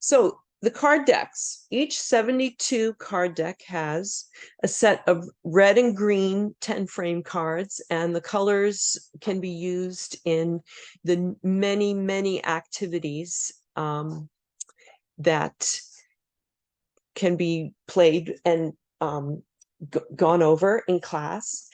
So the card decks, each 72 card deck has a set of red and green 10 frame cards, and the colors can be used in the many, many activities that can be played and gone over in class.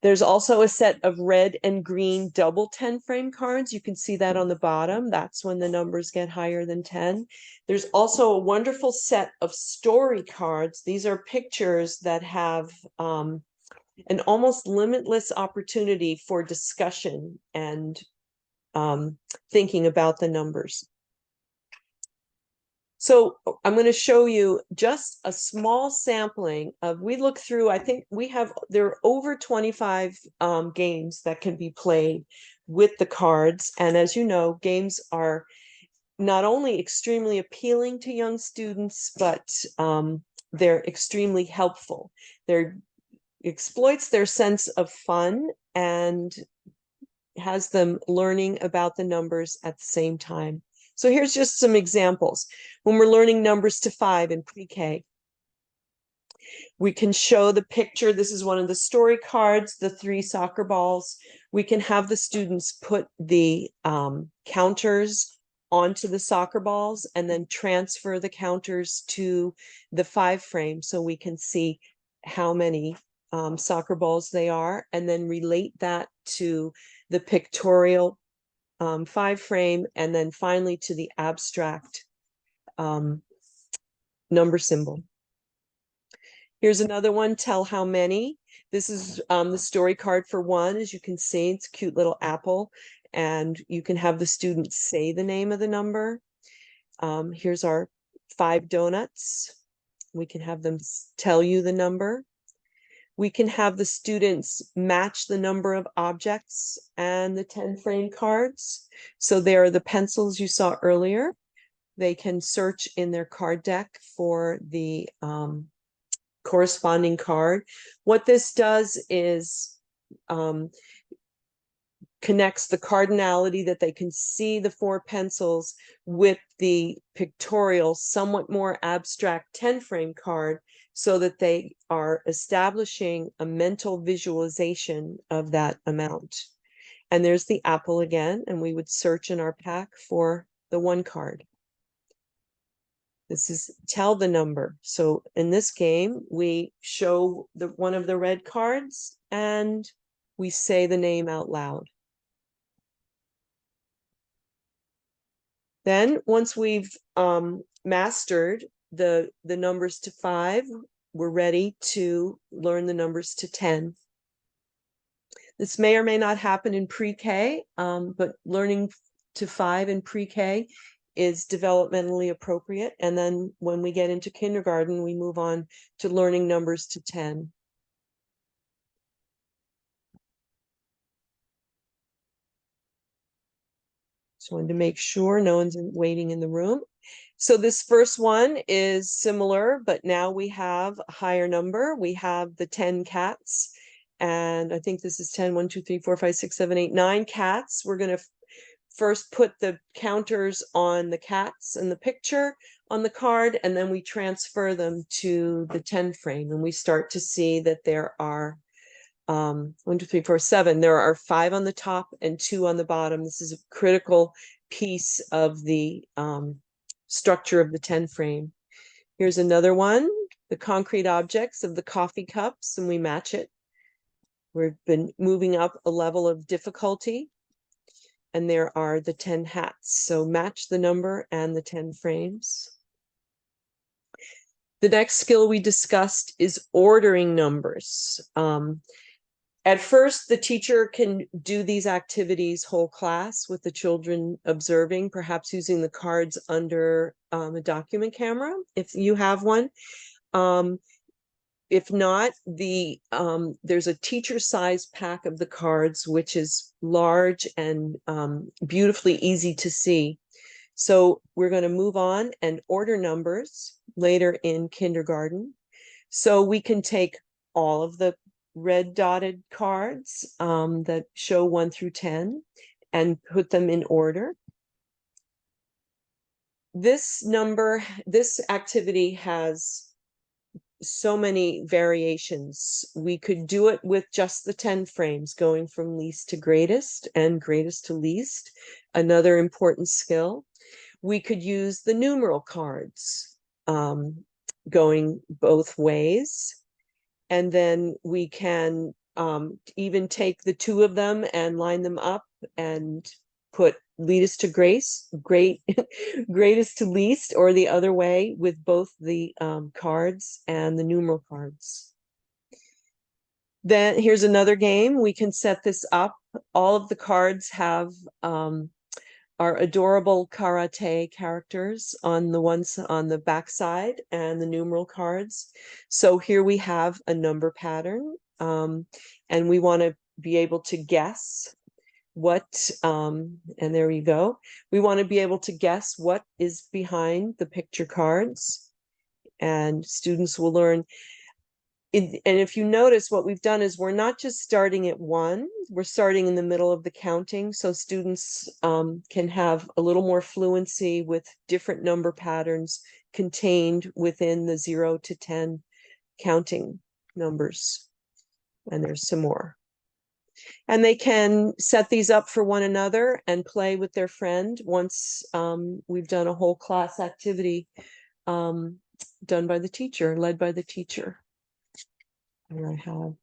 There's also a set of red and green double 10 frame cards. You can see that on the bottom. That's when the numbers get higher than 10. There's also a wonderful set of story cards. These are pictures that have an almost limitless opportunity for discussion and thinking about the numbers. So I'm going to show you just a small sampling of, we look through, I think there are over 25 games that can be played with the cards. And as you know, games are not only extremely appealing to young students, but they're extremely helpful. They're exploits their sense of fun and has them learning about the numbers at the same time. So here's just some examples. When we're learning numbers to 5 in pre-K, we can show the picture. This is one of the story cards, the 3 soccer balls. We can have the students put the counters onto the soccer balls and then transfer the counters to the 5 frame so we can see how many soccer balls they are, and then relate that to the pictorial 5 frame, and then finally to the abstract number symbol. Here's another one, tell how many. This is the story card for 1. As you can see, it's a cute little apple, and you can have the students say the name of the number. Here's our 5 donuts. We can have them tell you the number. We can have the students match the number of objects and the 10 frame cards. So there are the pencils you saw earlier. They can search in their card deck for the corresponding card. What this does is connects the cardinality, that they can see the 4 pencils, with the pictorial, somewhat more abstract 10 frame card, so that they are establishing a mental visualization of that amount. And there's the apple again, and we would search in our pack for the 1 card. This is tell the number. So in this game, we show one of the red cards and we say the name out loud. Then once we've mastered the numbers to 5, we're ready to learn the numbers to 10. This may or may not happen in pre-K, but learning to 5 in pre-K is developmentally appropriate. And then when we get into kindergarten, we move on to learning numbers to 10. Just wanted to make sure no one's waiting in the room. So this first one is similar, but now we have a higher number. We have the 10 cats. And I think this is 10, 1, 2, 3, 4, 5, 6, 7, 8, 9 cats. We're going to first put the counters on the cats and the picture on the card, and then we transfer them to the 10 frame. And we start to see that there are 1, 2, 3, 4, 7. There are 5 on the top and 2 on the bottom. This is a critical piece of the structure of the 10 frame. Here's another one, the concrete objects of the coffee cups, and we match it. We've been moving up a level of difficulty, and there are the 10 hats. So match the number and the 10 frames. The next skill we discussed is ordering numbers. At first, the teacher can do these activities whole class with the children observing, perhaps using the cards under a document camera, if you have one. If not, there's a teacher-sized pack of the cards, which is large and beautifully easy to see. So we're going to move on and order numbers later in kindergarten. So we can take all of the red dotted cards that show 1 through 10 and put them in order. this activity has so many variations. We could do it with just the 10 frames, going from least to greatest and greatest to least, another important skill. We could use the numeral cards, going both ways. And then we can even take the two of them and line them up and put leadest to greatest to least, or the other way with both the cards and the numeral cards. Then here's another game. We can set this up. All of the cards have our adorable karate characters on the back side, and the numeral cards. So here we have a number pattern, and we want to be able to guess what, and there you go. We want to be able to guess what is behind the picture cards, and students will learn. And if you notice, what we've done is we're not just starting at 1, we're starting in the middle of the counting, so students can have a little more fluency with different number patterns contained within the 0 to 10 counting numbers. And there's some more. And they can set these up for one another and play with their friend once we've done a whole class activity done by the teacher, led by the teacher. And I have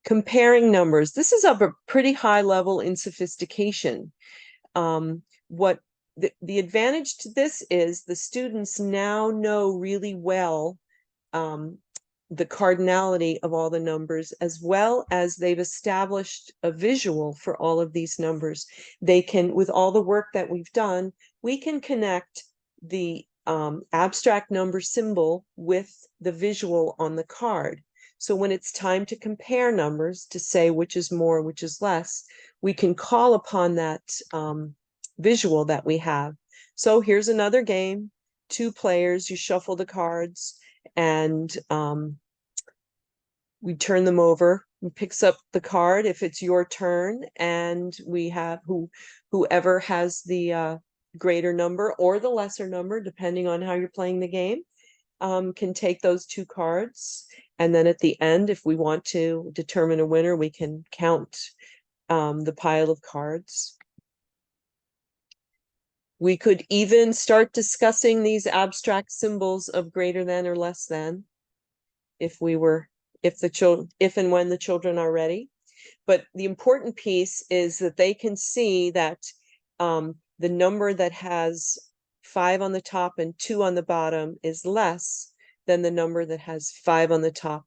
comparing numbers. This is of a pretty high level in sophistication. What the advantage to this is, the students now know really well the cardinality of all the numbers, as well as they've established a visual for all of these numbers. They can, with all the work that we've done, we can connect the abstract number symbol with the visual on the card. So when it's time to compare numbers, to say which is more, which is less, we can call upon that visual that we have. So here's another game, 2 players, you shuffle the cards, and we turn them over. Who picks up the card if it's your turn, and we have whoever has the greater number or the lesser number, depending on how you're playing the game, can take those 2 cards. And then at the end, if we want to determine a winner, we can count the pile of cards. We could even start discussing these abstract symbols of greater than or less than, if and when the children are ready. But the important piece is that they can see that the number that has 5 on the top and 2 on the bottom is less than the number that has 5 on the top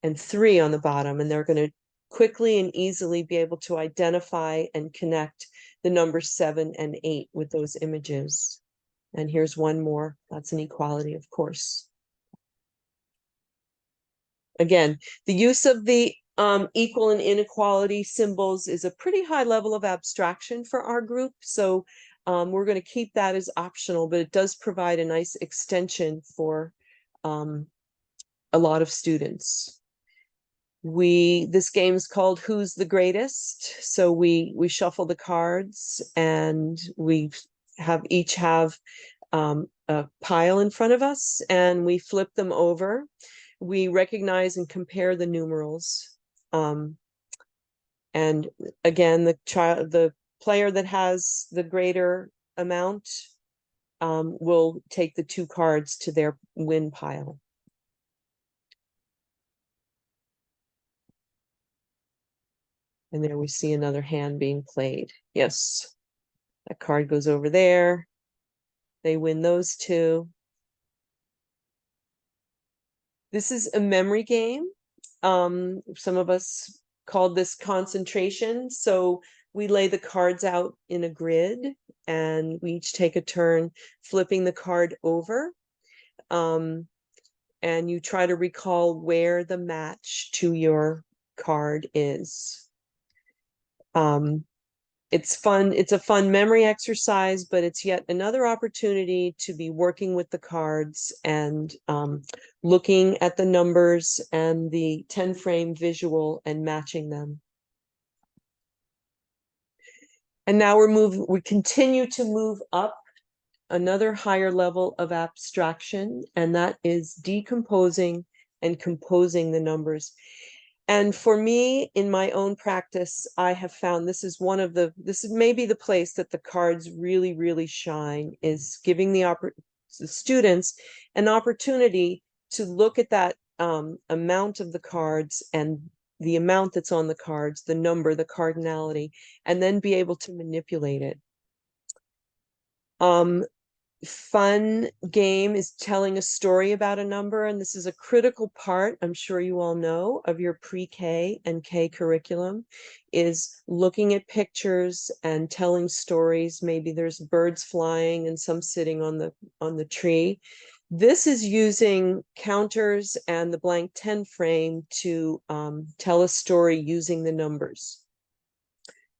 and 3 on the bottom. And they're going to quickly and easily be able to identify and connect the numbers 7 and 8 with those images. And here's one more. That's an equality, of course. Again, the use of the equal and inequality symbols is a pretty high level of abstraction for our group. So we're going to keep that as optional, but it does provide a nice extension for a lot of students. This game is called Who's the Greatest? So we shuffle the cards, and we each have a pile in front of us, and we flip them over. We recognize and compare the numerals. And again, the player that has the greater amount will take the 2 cards to their win pile. And there we see another hand being played. Yes, that card goes over there. They win those 2. This is a memory game. Some of us called this concentration. So we lay the cards out in a grid, and we each take a turn flipping the card over. And you try to recall where the match to your card is. It's fun. It's a fun memory exercise, but it's yet another opportunity to be working with the cards and looking at the numbers and the 10-frame visual and matching them. And now we continue to move up another higher level of abstraction, and that is decomposing and composing the numbers. And for me, in my own practice, I have found this is maybe the place that the cards really, really shine, is giving the students an opportunity to look at that amount of the cards and the amount that's on the cards, the number, the cardinality, and then be able to manipulate it. Fun game is telling a story about a number, and this is a critical part, I'm sure you all know, of your pre-K and K curriculum, is looking at pictures and telling stories. Maybe there's birds flying and some sitting on the tree. This is using counters and the blank 10 frame to tell a story using the numbers.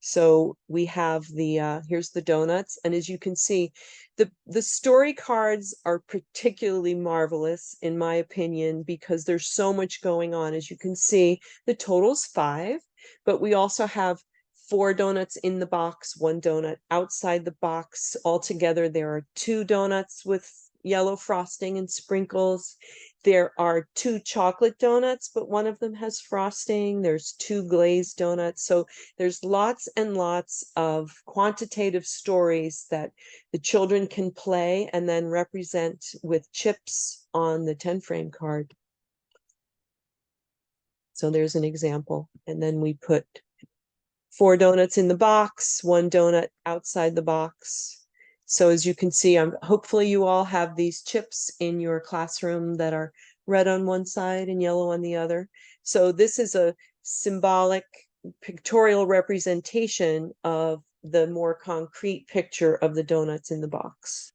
So we have here's the donuts. And as you can see, the story cards are particularly marvelous, in my opinion, because there's so much going on. As you can see, the total's 5, but we also have 4 donuts in the box, 1 donut outside the box. Altogether, there are 2 donuts with yellow frosting and sprinkles. There are 2 chocolate donuts, but one of them has frosting. There's 2 glazed donuts. So there's lots and lots of quantitative stories that the children can play and then represent with chips on the 10 frame card. So there's an example. And then we put 4 donuts in the box, 1 donut outside the box. So as you can see, hopefully you all have these chips in your classroom that are red on one side and yellow on the other. So this is a symbolic pictorial representation of the more concrete picture of the donuts in the box.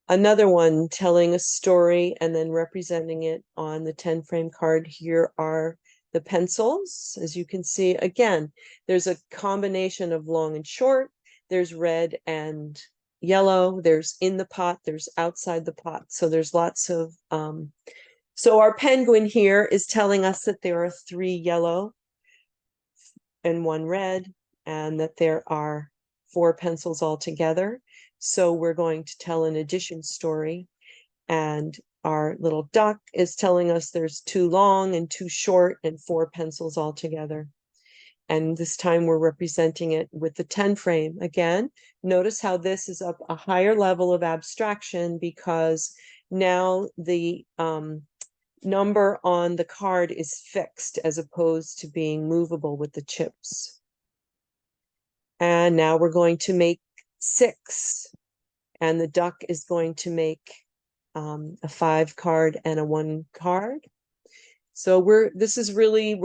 Another one telling a story and then representing it on the 10 frame card. Here are the pencils. As you can see, again, there's a combination of long and short. There's red and yellow. There's in the pot. There's outside the pot. So there's lots of, so our penguin here is telling us that there are 3 yellow and 1 red, and that there are 4 pencils altogether. So we're going to tell an addition story. And our little duck is telling us there's 2 long and 2 short and 4 pencils altogether. And this time we're representing it with the 10 frame. Again, notice how this is up a higher level of abstraction, because now the number on the card is fixed as opposed to being movable with the chips. And now we're going to make 6, and the duck is going to make a 5 card and a 1 card. So we're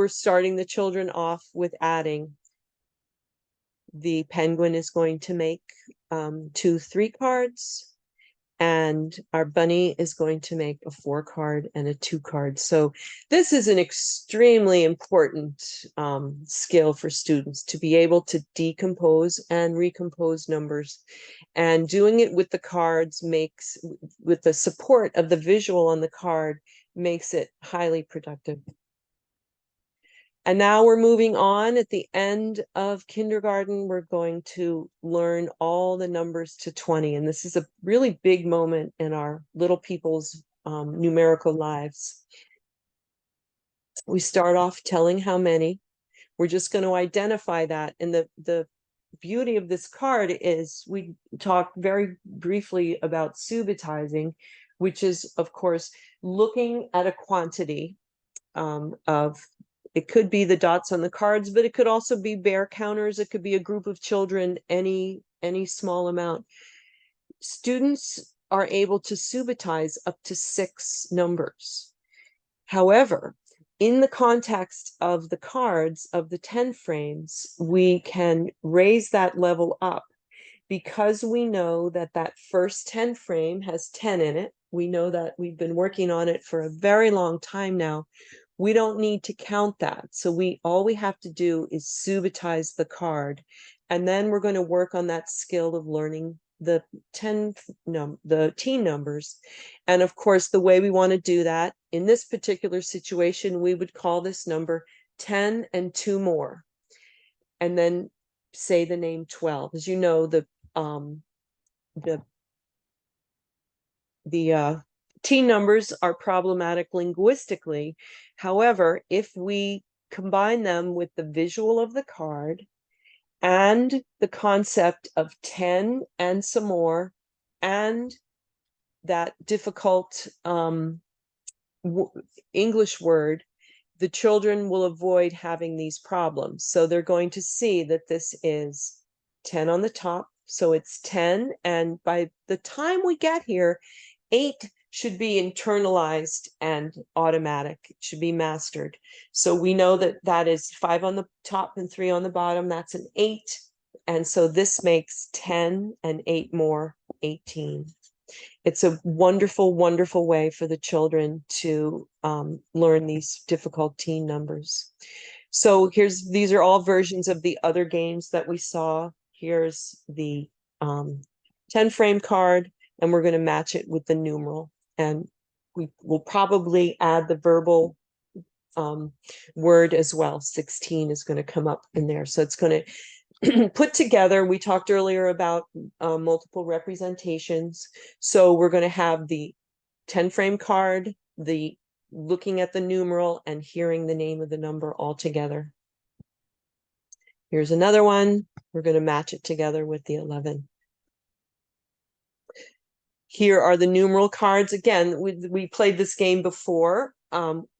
starting the children off with adding. The penguin is going to make 2 3 cards, and our bunny is going to make a 4 card and a 2 card. So this is an extremely important skill for students, to be able to decompose and recompose numbers. And doing it with the cards with the support of the visual on the card, makes it highly productive. And now we're moving on. At the end of kindergarten, we're going to learn all the numbers to 20. And this is a really big moment in our little people's numerical lives. We start off telling how many. We're just going to identify that. And the beauty of this card is we talked very briefly about subitizing, which is, of course, looking at a quantity of, it could be the dots on the cards, but it could also be bear counters. It could be a group of children, any small amount. Students are able to subitize up to 6 numbers. However, in the context of the cards of the 10 frames, we can raise that level up, because we know that that first 10 frame has 10 in it. We know that we've been working on it for a very long time now. We don't need to count that. So all we have to do is subitize the card. And then we're going to work on that skill of learning the teen numbers. And of course, the way we want to do that in this particular situation, we would call this number 10 and 2 more. And then say the name 12. As you know, the teen numbers are problematic linguistically. However, if we combine them with the visual of the card and the concept of 10 and some more, and that difficult English word, the children will avoid having these problems. So they're going to see that this is 10 on the top. So it's 10. And by the time we get here, 8 should be internalized and automatic. It should be mastered. So we know that that is 5 on the top and 3 on the bottom. That's an 8. And so this makes 10 and 8 more, 18. It's a wonderful, wonderful way for the children to learn these difficult teen numbers. So these are all versions of the other games that we saw. Here's the 10 frame card, and we're going to match it with the numeral. And we will probably add the verbal word as well. 16 is going to come up in there. So it's going to put together, we talked earlier about multiple representations. So we're going to have the 10 frame card, the looking at the numeral, and hearing the name of the number all together. Here's another one. We're going to match it together with the 11. Here are the numeral cards. Again, we played this game before.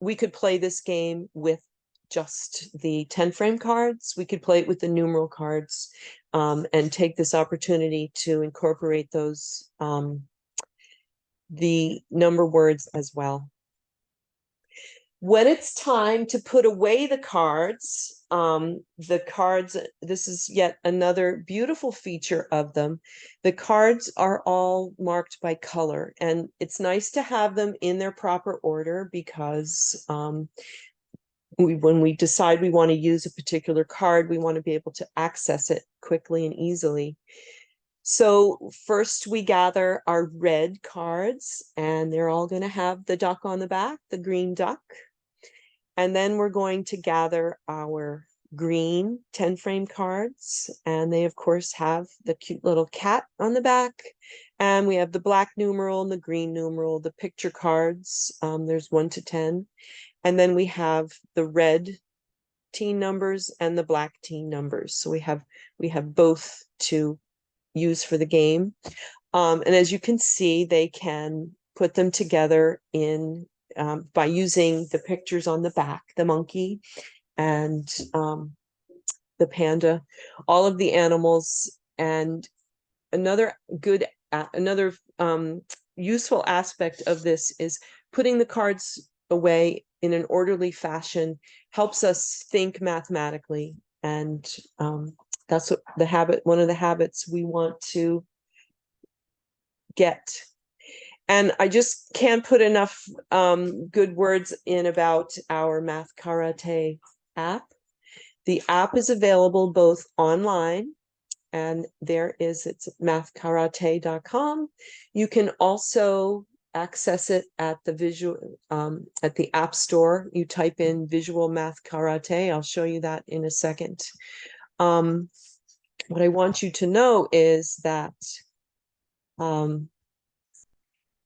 We could play this game with just the 10 frame cards. We could play it with the numeral cards and take this opportunity to incorporate those, the number words as well. When it's time to put away the cards, this is yet another beautiful feature of them. The cards are all marked by color, and it's nice to have them in their proper order because when we decide we want to use a particular card, we want to be able to access it quickly and easily. So first we gather our red cards, and they're all going to have the duck on the back, the green duck. And then we're going to gather our green 10 frame cards, and they of course have the cute little cat on the back. And we have the black numeral and the green numeral, the picture cards. There's 1 to 10. And then we have the red teen numbers and the black teen numbers. So we have both to use for the game. And as you can see, they can put them together in by using the pictures on the back, the monkey and the panda, all of the animals. And another useful aspect of this is putting the cards away in an orderly fashion helps us think mathematically. And that's what one of the habits we want to get. And I just can't put enough good words in about our Math Karate app. The app is available both online, and it's mathkarate.com. You can also access it at the App Store. You type in Visual Math Karate. I'll show you that in a second. What I want you to know is that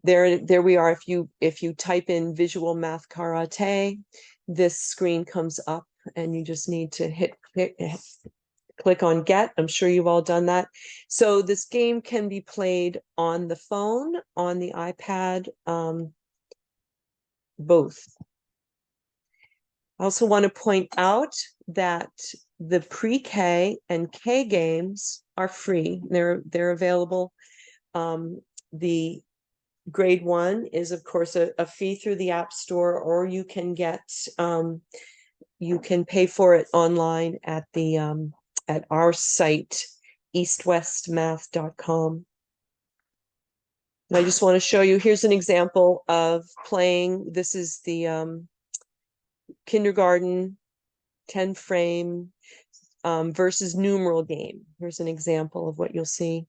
there we are. If you type in Visual Math Karate, this screen comes up, and you just need to click on Get. I'm sure you've all done that. So this game can be played on the phone, on the iPad, both. I also want to point out that the PreK and K games are free. They're available. The grade 1 is of course a fee through the App Store, or you can pay for it online at at our site, eastwestmath.com. And I just want to show you, here's an example of playing. This is the kindergarten 10 frame versus numeral game. Here's an example of what you'll see.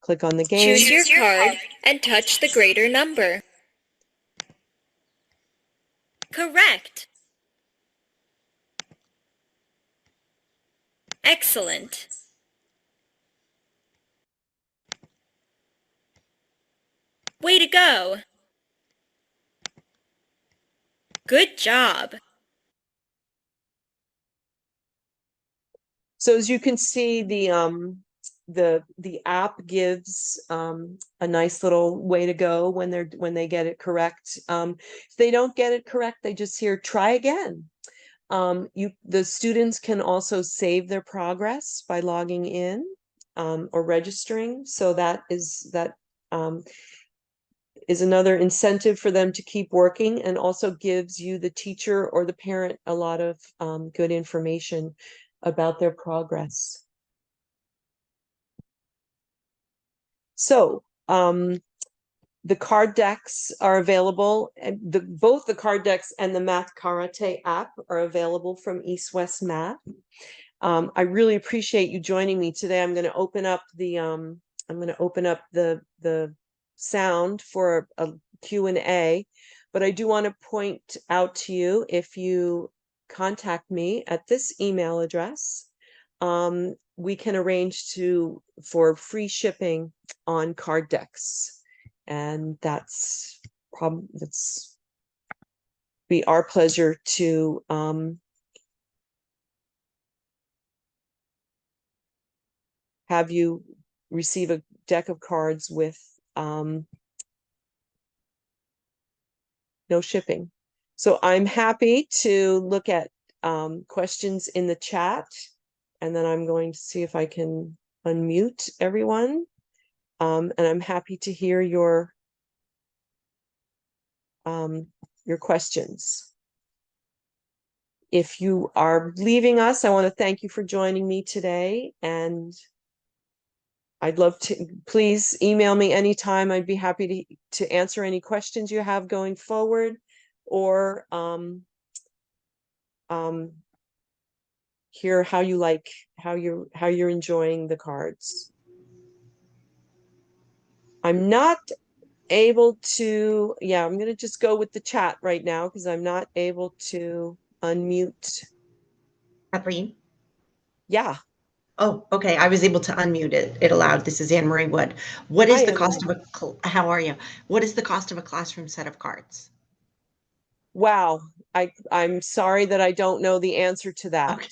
Click on the game. Choose your card and touch the greater number. Correct. Excellent. Way to go. Good job. So as you can see, the app gives a nice little way to go when they get it correct. If they don't get it correct, they just hear try again. The students can also save their progress by logging in or registering. So that is another incentive for them to keep working, and also gives you, the teacher or the parent, a lot of good information about their progress. So the card decks are available, and both the card decks and the Math Karate app are available from East West Math. I really appreciate you joining me today. I'm going to open up the sound for a Q&A, but I do want to point out to you, if you contact me at this email address, we can arrange for free shipping on card decks, and that's be our pleasure to have you receive a deck of cards with no shipping. So I'm happy to look at questions in the chat, and then I'm going to see if I can unmute everyone. And I'm happy to hear your questions. If you are leaving us, I want to thank you for joining me today, and I'd love to, please email me anytime. I'd be happy to answer any questions you have going forward, or hear how you're enjoying the cards. I'm not able to, I'm going to just go with the chat right now because I'm not able to unmute. Kathleen? Yeah. Oh, okay. I was able to unmute it. It allowed. This is Anne Marie Wood. What is Hi, the Anne cost of how are you? What is the cost of a classroom set of cards? Wow. I'm sorry that I don't know the answer to that. Okay.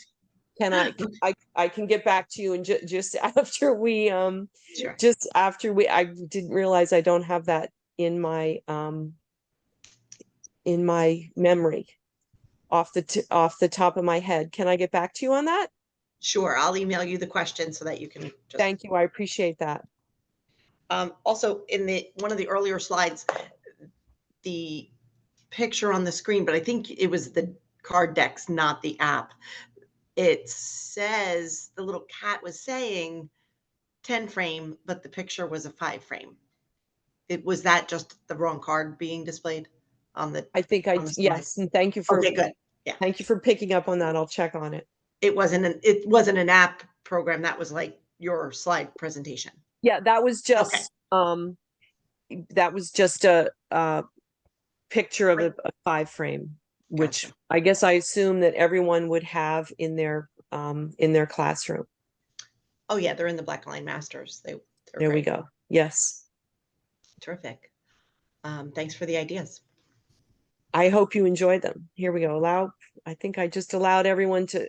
Can I can get back to you, and just after we Sure. I didn't realize I don't have that in my memory off the top of my head. Can I get back to you on that? Sure. I'll email you the question so that you can just. Thank you. I appreciate that. Also, in one of the earlier slides, the picture on the screen, but I think it was the card decks, not the app. It says the little cat was saying 10 frame, but the picture was a 5 frame. Was that just the wrong card being displayed on the? I think on the slide? yes, and thank you for Okay, good. Yeah. Thank you for picking up on that. I'll check on it. It wasn't an app program. That was like your slide presentation. Yeah, that was Okay. just a picture of a 5 frame, which Gotcha. I guess I assume that everyone would have in their classroom. Oh yeah, they're in the Black Line Masters. There we great. go. Yes. Terrific. Thanks for the ideas. I hope you enjoyed them. Here we go. I think I just allowed everyone to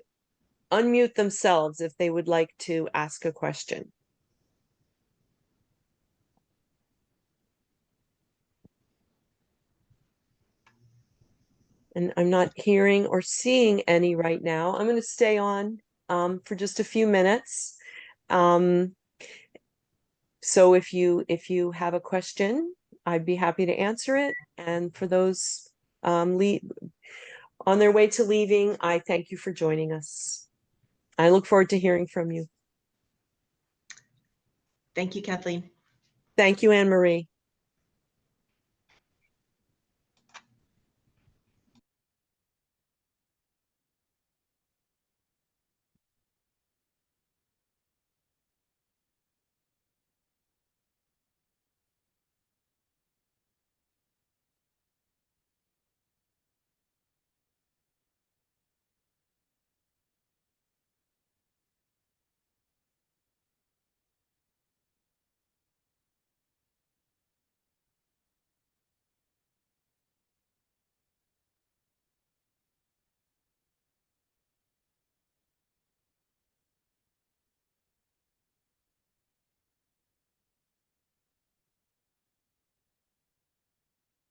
unmute themselves if they would like to ask a question. And I'm not hearing or seeing any right now. I'm going to stay on for just a few minutes. So if you have a question, I'd be happy to answer it. And for those on their way to leaving, I thank you for joining us. I look forward to hearing from you. Thank you, Kathleen. Thank you, Anne Marie.